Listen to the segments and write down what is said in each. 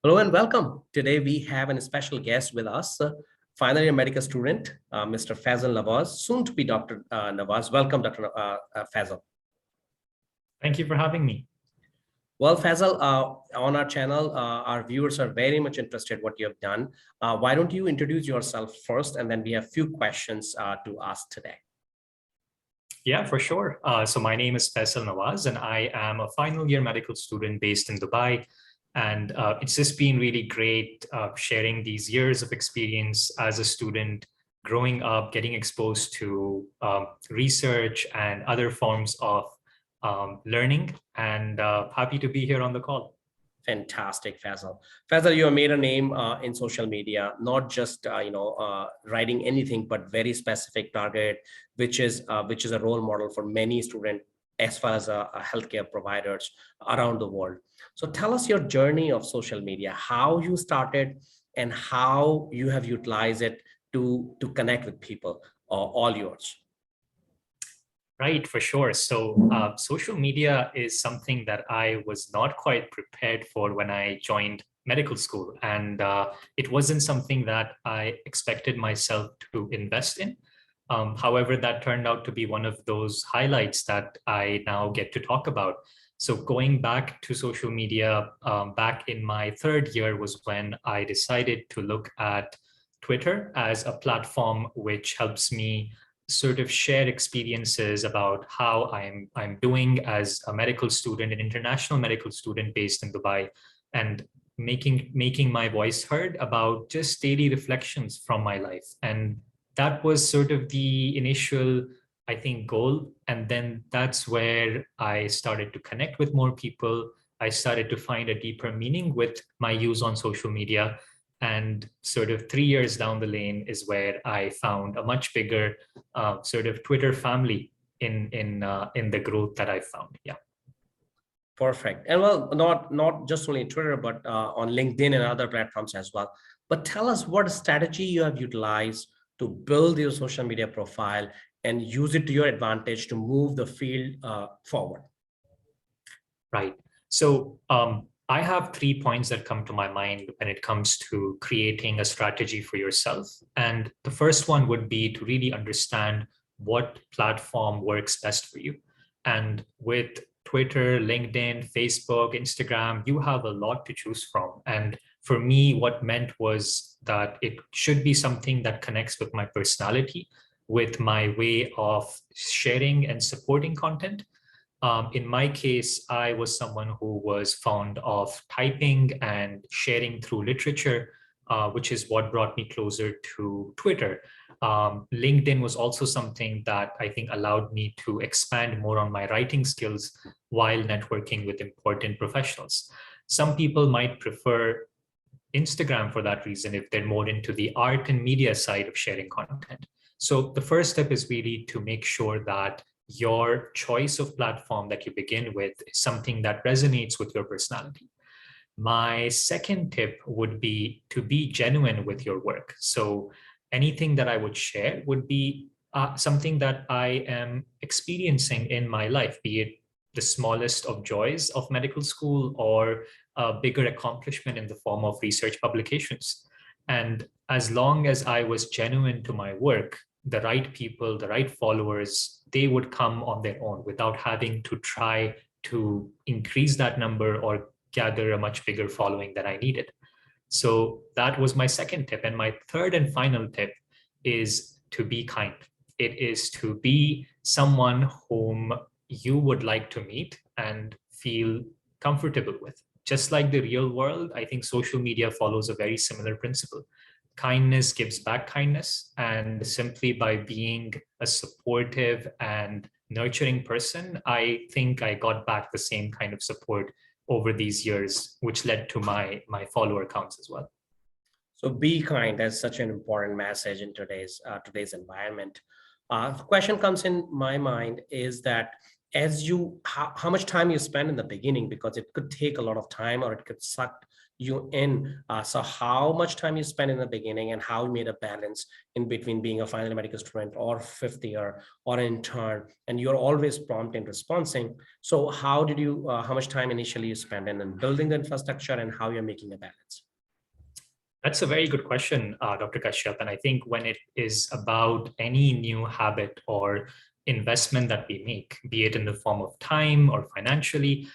Hello and welcome. Today we have a special guest with us, final year medical student, Mr. Faisal Nawaz, soon to be Dr. Nawaz. Welcome, Dr. Faisal. Thank you for having me. Well, Faisal, on our channel, our viewers are very much interested what you have done. Why don't you introduce yourself first, and then we have a few questions to ask today. Yeah, for sure. So my name is Faisal Nawaz, and I am a final year medical student based in Dubai. And it's just been really great sharing these years of experience as a student, growing up, getting exposed to research and other forms of learning, and happy to be here on the call. Fantastic, Faisal. Faisal, you have made a name in social media, not just writing anything, but very specific target, which is a role model for many students as far as healthcare providers around the world. So tell us your journey of social media, how you started and how you have utilized it to connect with people, all yours. Right, for sure. So social media is something that I was not quite prepared for when I joined medical school. And it wasn't something that I expected myself to invest in. However, that turned out to be one of those highlights that I now get to talk about. So going back to social media, back in my third year was when I decided to look at Twitter as a platform which helps me sort of share experiences about how I'm doing as a medical student, an international medical student based in Dubai, and making my voice heard about just daily reflections from my life. And that was sort of the initial, I think, goal. And then that's where I started to connect with more people. I started to find a deeper meaning with my use on social media. And sort of 3 years down the lane is where I found a much bigger sort of Twitter family in the growth that I found. Yeah. Perfect. And well, not just only Twitter, but on LinkedIn and other platforms as well. But tell us what strategy you have utilized to build your social media profile and use it to your advantage to move the field forward. Right. So I have 3 points that come to my mind when it comes to creating a strategy for yourself. And the first one would be to really understand what platform works best for you. And with Twitter, LinkedIn, Facebook, Instagram, you have a lot to choose from. And for me, what meant was that it should be something that connects with my personality, with my way of sharing and supporting content. In my case, I was someone who was fond of typing and sharing through literature, which is what brought me closer to Twitter. LinkedIn was also something that I think allowed me to expand more on my writing skills while networking with important professionals. Some people might prefer Instagram for that reason if they're more into the art and media side of sharing content. So the first step is really to make sure that your choice of platform that you begin with is something that resonates with your personality. My second tip would be to be genuine with your work. So anything that I would share would be something that I am experiencing in my life, be it the smallest of joys of medical school or a bigger accomplishment in the form of research publications. And as long as I was genuine to my work, the right people, the right followers, they would come on their own without having to try to increase that number or gather a much bigger following that I needed. So that was my second tip. And my third and final tip is to be kind. It is to be someone whom you would like to meet and feel comfortable with. Just like the real world, I think social media follows a very similar principle. Kindness gives back kindness, and simply by being a supportive and nurturing person, I think I got back the same kind of support over these years, which led to my follower counts as well. So be kind. That's such an important message in today's environment. The question comes in my mind is that as you, how much time you spend in the beginning, because it could take a lot of time or it could suck you in. So how much time you spend in the beginning and how you made a balance in between being a final medical student or fifth year or an intern, and you're always prompt in responding. So how did you, how much time initially you spend in building the infrastructure and how you're making a balance? That's a very good question, Dr. Kashyap. And I think when it is about any new habit or investment that we make, be it in the form of time or financially,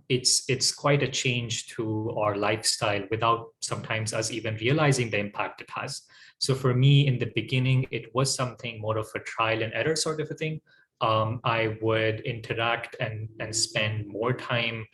it's quite a change to our lifestyle without sometimes us even realizing the impact it has. So for me, in the beginning, it was something more of a trial and error sort of a thing. I would interact and spend more time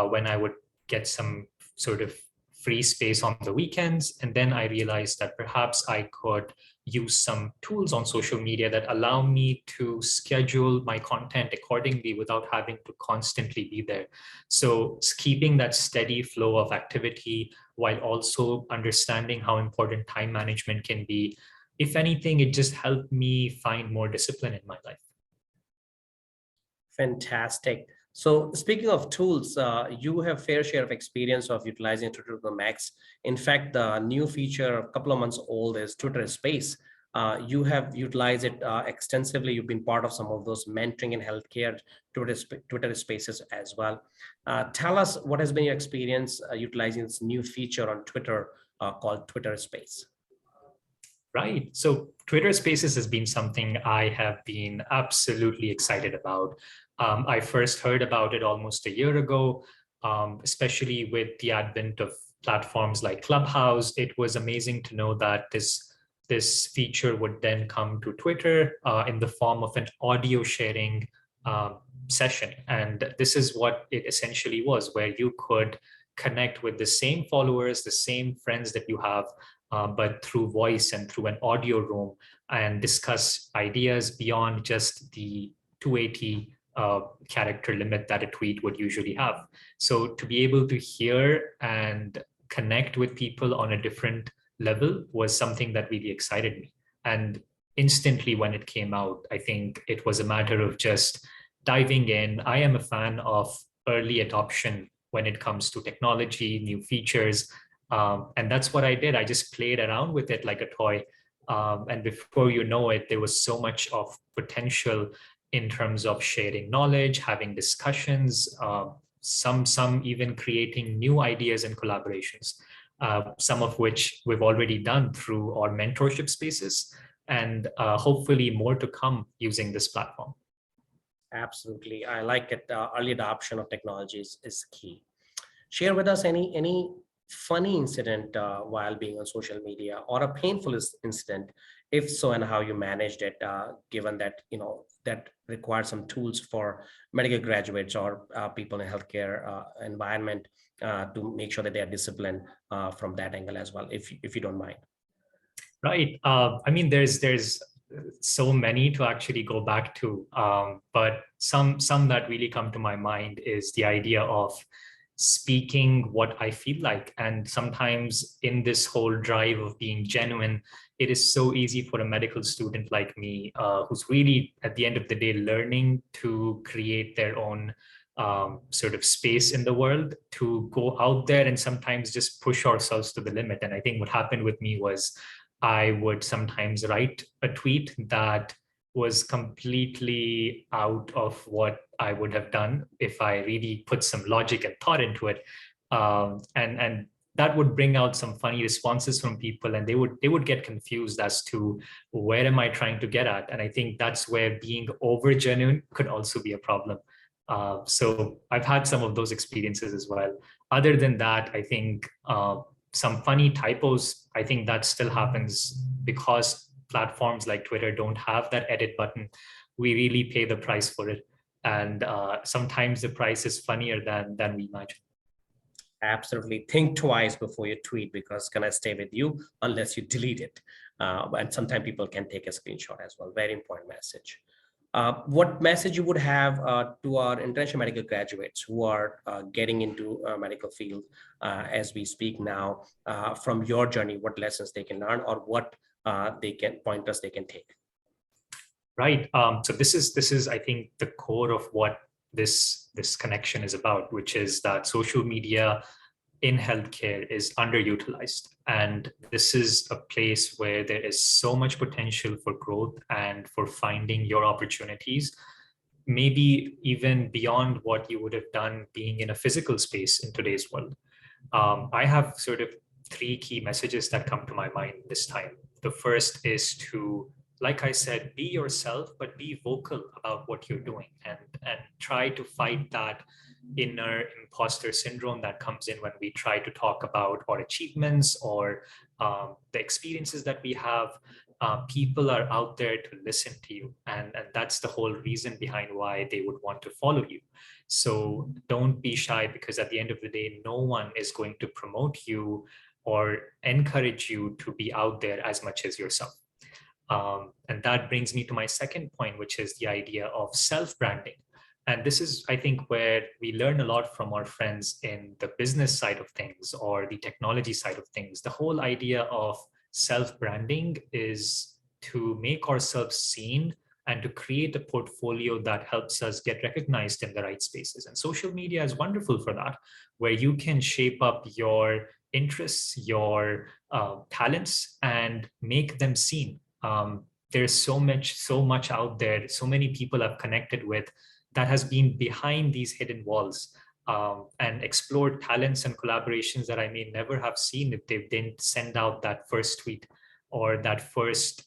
when I would get some sort of free space on the weekends. And then I realized that perhaps I could use some tools on social media that allow me to schedule my content accordingly without having to constantly be there. So keeping that steady flow of activity while also understanding how important time management can be. If anything, it just helped me find more discipline in my life. Fantastic. So speaking of tools, you have fair share of experience of utilizing Twitter to the max. In fact, the new feature a couple of months old is Twitter Space. You have utilized it extensively. You've been part of some of those mentoring in healthcare Twitter Spaces as well. Tell us what has been your experience utilizing this new feature on Twitter called Twitter Space. Right. So Twitter Spaces has been something I have been absolutely excited about. I first heard about it almost a year ago, especially with the advent of platforms like Clubhouse. It was amazing to know that this feature would then come to Twitter in the form of an audio sharing session. And this is what it essentially was, where you could connect with the same followers, the same friends that you have, but through voice and through an audio room, and discuss ideas beyond just the 280 character limit that a tweet would usually have. So to be able to hear and connect with people on a different level was something that really excited me. And instantly when it came out, I think it was a matter of just diving in. I am a fan of early adoption when it comes to technology, new features. And that's what I did. I just played around with it like a toy. And before you know it, there was so much of potential in terms of sharing knowledge, having discussions, some even creating new ideas and collaborations, some of which we've already done through our mentorship spaces, and hopefully more to come using this platform. Absolutely. I like it. Early adoption of technologies is key. Share with us any funny incident while being on social media, or a painful incident, if so, and how you managed it, given that that requires some tools for medical graduates or people in healthcare environment to make sure that they are disciplined from that angle as well, if you don't mind. Right. I mean, there's so many to actually go back to, but some that really come to my mind is the idea of speaking what I feel like. And sometimes in this whole drive of being genuine, it is so easy for a medical student like me, who's really at the end of the day learning to create their own sort of space in the world, to go out there and sometimes just push ourselves to the limit. And I think what happened with me was I would sometimes write a tweet that was completely out of what I would have done if I really put some logic and thought into it. And that would bring out some funny responses from people, and they would get confused as to where am I trying to get at. And I think that's where being over genuine could also be a problem. So I've had some of those experiences as well. Other than that, I think some funny typos, I think that still happens because platforms like Twitter don't have that edit button. We really pay the price for it. And sometimes the price is funnier than we imagine. Absolutely. Think twice before you tweet, because it's going to stay with you unless you delete it. And sometimes people can take a screenshot as well. Very important message. What message you would have to our international medical graduates who are getting into medical field as we speak now, from your journey, what lessons they can learn, or what they can pointers they can take? Right. So this is, I think, the core of what this connection is about, which is that social media in healthcare is underutilized. And this is a place where there is so much potential for growth and for finding your opportunities, maybe even beyond what you would have done being in a physical space in today's world. I have sort of three key messages that come to my mind this time. The first is to, like I said, be yourself, but be vocal about what you're doing, and try to fight that inner imposter syndrome that comes in when we try to talk about our achievements or the experiences that we have. People are out there to listen to you, and that's the whole reason behind why they would want to follow you. So don't be shy, because at the end of the day, no one is going to promote you or encourage you to be out there as much as yourself. And that brings me to my second point, which is the idea of self-branding. And this is, I think, where we learn a lot from our friends in the business side of things or the technology side of things. The whole idea of self-branding is to make ourselves seen and to create a portfolio that helps us get recognized in the right spaces. And social media is wonderful for that, where you can shape up your interests, your talents, and make them seen. There's so much out there, so many people I've connected with that has been behind these hidden walls, and explored talents and collaborations that I may never have seen if they didn't send out that first tweet or that first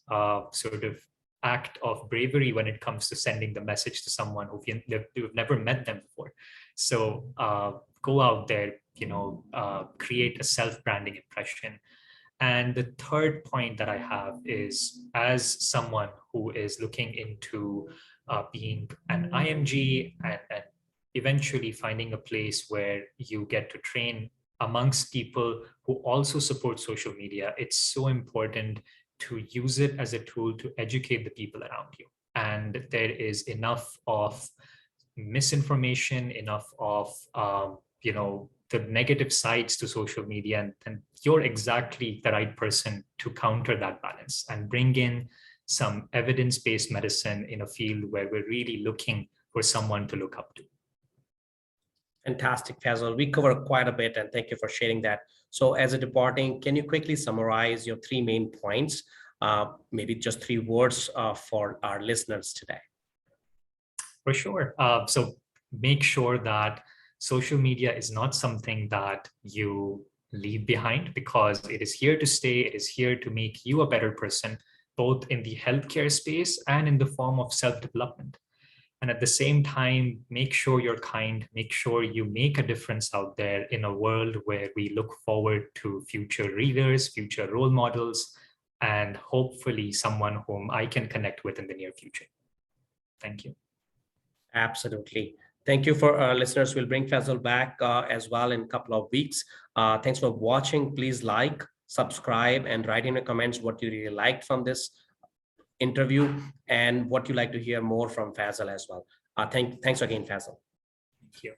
sort of act of bravery when it comes to sending the message to someone who've never met them before. So go out there, create a self-branding impression. And the third point that I have is, as someone who is looking into being an IMG and eventually finding a place where you get to train amongst people who also support social media, it's so important to use it as a tool to educate the people around you. And there is enough of misinformation, enough of the negative sides to social media, and you're exactly the right person to counter that balance and bring in some evidence-based medicine in a field where we're really looking for someone to look up to. Fantastic, Faisal. We covered quite a bit, and thank you for sharing that. So as a departing, can you quickly summarize your three main points, maybe just 3 words for our listeners today? For sure. So make sure that social media is not something that you leave behind, because it is here to stay. It is here to make you a better person, both in the healthcare space and in the form of self-development. And at the same time, make sure you're kind, make sure you make a difference out there in a world where we look forward to future readers, future role models, and hopefully someone whom I can connect with in the near future. Thank you. Absolutely. Thank you for our listeners. We'll bring Faisal back as well in a couple of weeks. Thanks for watching. Please like, subscribe, and write in the comments what you really liked from this interview and what you like to hear more from Faisal as well. Thanks again, Faisal. Thank you.